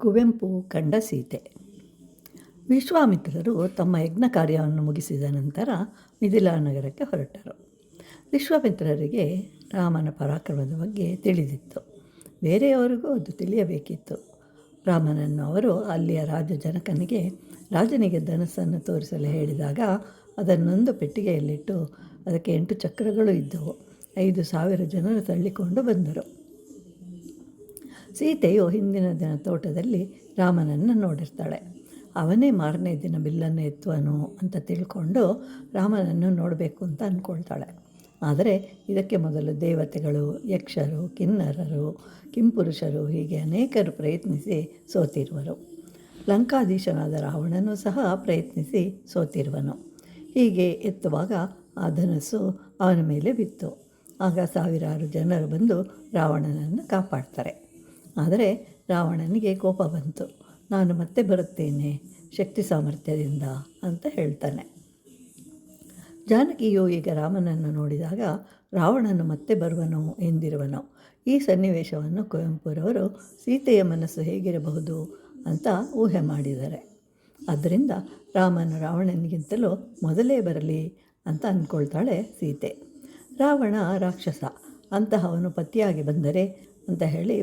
ಕುವೆಂಪು ಕಂಡ ಸೀತೆ. ವಿಶ್ವಾಮಿತ್ರರು ತಮ್ಮ ಯಜ್ಞ ಕಾರ್ಯವನ್ನು ಮುಗಿಸಿದ ನಂತರ ಮಿಥಿಲಾ ನಗರಕ್ಕೆ ಹೊರಟರು. ವಿಶ್ವಾಮಿತ್ರರಿಗೆ ರಾಮನ ಪರಾಕ್ರಮದ ಬಗ್ಗೆ ತಿಳಿದಿತ್ತು. ಬೇರೆಯವರಿಗೂ ಅದು ತಿಳಿಯಬೇಕಿತ್ತು. ರಾಮನನ್ನು ಅವರು ಅಲ್ಲಿಯ ರಾಜ ಜನಕನಿಗೆ ರಾಜನಿಗೆ ಧನಸ್ಸನ್ನು ತೋರಿಸಲು ಹೇಳಿದಾಗ ಅದನ್ನೊಂದು ಪೆಟ್ಟಿಗೆಯಲ್ಲಿಟ್ಟು ಅದಕ್ಕೆ 8 ಚಕ್ರಗಳು ಇದ್ದವು. 5,000 ಜನರು ತಳ್ಳಿಕೊಂಡು ಬಂದರು. ಸೀತೆಯು ಹಿಂದಿನ ದಿನ ತೋಟದಲ್ಲಿ ರಾಮನನ್ನು ನೋಡಿರ್ತಾಳೆ. ಅವನೇ ಮಾರನೇ ದಿನ ಬಿಲ್ಲನ್ನು ಎತ್ತುವನು ಅಂತ ತಿಳ್ಕೊಂಡು ರಾಮನನ್ನು ನೋಡಬೇಕು ಅಂತ ಅಂದ್ಕೊಳ್ತಾಳೆ. ಆದರೆ ಇದಕ್ಕೆ ಮೊದಲು ದೇವತೆಗಳು, ಯಕ್ಷರು, ಕಿನ್ನರರು, ಕಿಂಪುರುಷರು ಹೀಗೆ ಅನೇಕರು ಪ್ರಯತ್ನಿಸಿ ಸೋತಿರುವರು. ಲಂಕಾಧೀಶನಾದ ರಾವಣನೂ ಸಹ ಪ್ರಯತ್ನಿಸಿ ಸೋತಿರುವನು. ಹೀಗೆ ಎತ್ತುವಾಗ ಆ ಧನಸ್ಸು ಅವನ ಮೇಲೆ ಬಿತ್ತು. ಆಗ ಸಾವಿರಾರು ಜನರು ಬಂದು ರಾವಣನನ್ನು ಕಾಪಾಡ್ತಾರೆ. ಆದರೆ ರಾವಣನಿಗೆ ಕೋಪ ಬಂತು. ನಾನು ಮತ್ತೆ ಬರುತ್ತೇನೆ ಶಕ್ತಿ ಸಾಮರ್ಥ್ಯದಿಂದ ಅಂತ ಹೇಳ್ತಾನೆ. ಜಾನಕಿಯು ಈಗ ರಾಮನನ್ನು ನೋಡಿದಾಗ ರಾವಣನು ಮತ್ತೆ ಬರುವನು ಎಂದಿರುವನು. ಈ ಸನ್ನಿವೇಶವನ್ನು ಕುವೆಂಪುರವರು ಸೀತೆಯ ಮನಸ್ಸು ಹೇಗಿರಬಹುದು ಅಂತ ಊಹೆ ಮಾಡಿದ್ದಾರೆ. ಆದ್ದರಿಂದ ರಾಮನು ರಾವಣನಿಗಿಂತಲೂ ಮೊದಲೇ ಬರಲಿ ಅಂತ ಅಂದ್ಕೊಳ್ತಾಳೆ ಸೀತೆ. ರಾವಣ ರಾಕ್ಷಸ, ಅಂತಹವನು ಪತಿಯಾಗಿ ಬಂದರೆ ಅಂತ ಹೇಳಿ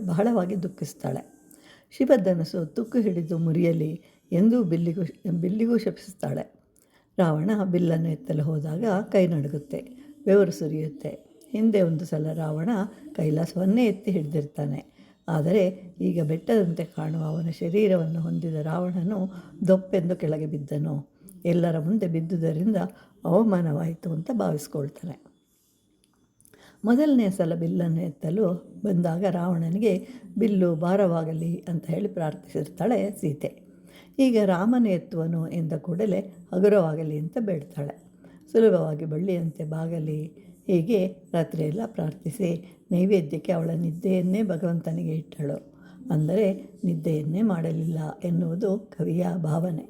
ಬಹಳವಾಗಿ ದುಃಖಿಸ್ತಾಳೆ. ಶಿವಧನಸ್ಸು ತುಕ್ಕು ಹಿಡಿದು ಮುರಿಯಲಿ ಎಂದು ಬಿಲ್ಲಿಗೂ ಶಪಿಸ್ತಾಳೆ. ರಾವಣ ಬಿಲ್ಲನ್ನು ಎತ್ತಲು ಹೋದಾಗ ಕೈ ನಡುಗುತ್ತೆ, ಬೆವರು ಸುರಿಯುತ್ತೆ. ಹಿಂದೆ ಒಂದು ಸಲ ರಾವಣ ಕೈಲಾಸವನ್ನೇ ಎತ್ತಿ ಹಿಡಿದಿರ್ತಾನೆ. ಆದರೆ ಈಗ ಬೆಟ್ಟದಂತೆ ಕಾಣುವ ಅವನ ಶರೀರವನ್ನು ಹೊಂದಿದ ರಾವಣನು ದೊಪ್ಪೆಂದು ಕೆಳಗೆ ಬಿದ್ದನು. ಎಲ್ಲರ ಮುಂದೆ ಬಿದ್ದುದರಿಂದ ಅವಮಾನವಾಯಿತು ಅಂತ ಭಾವಿಸ್ಕೊಳ್ತಾನೆ. ಮೊದಲನೇ ಸಲ ಬಿಲ್ಲನ್ನು ಎತ್ತಲು ಬಂದಾಗ ರಾವಣನಿಗೆ ಬಿಲ್ಲು ಭಾರವಾಗಲಿ ಅಂತ ಹೇಳಿ ಪ್ರಾರ್ಥಿಸಿರ್ತಾಳೆ ಸೀತೆ. ಈಗ ರಾಮನ ಎತ್ತುವನು ಎಂದ ಕೂಡಲೇ ಹಗುರವಾಗಲಿ ಅಂತ ಬೇಡ್ತಾಳೆ. ಸುಲಭವಾಗಿ ಬಳ್ಳಿಯಂತೆ ಬಾಗಲಿ ಹೀಗೆ ರಾತ್ರಿಯೆಲ್ಲ ಪ್ರಾರ್ಥಿಸಿ ನೈವೇದ್ಯಕ್ಕೆ ಅವಳ ನಿದ್ದೆಯನ್ನೇ ಭಗವಂತನಿಗೆ ಇಟ್ಟಳು. ಅಂದರೆ ನಿದ್ದೆಯನ್ನೇ ಮಾಡಲಿಲ್ಲ ಎನ್ನುವುದು ಕವಿಯ ಭಾವನೆ.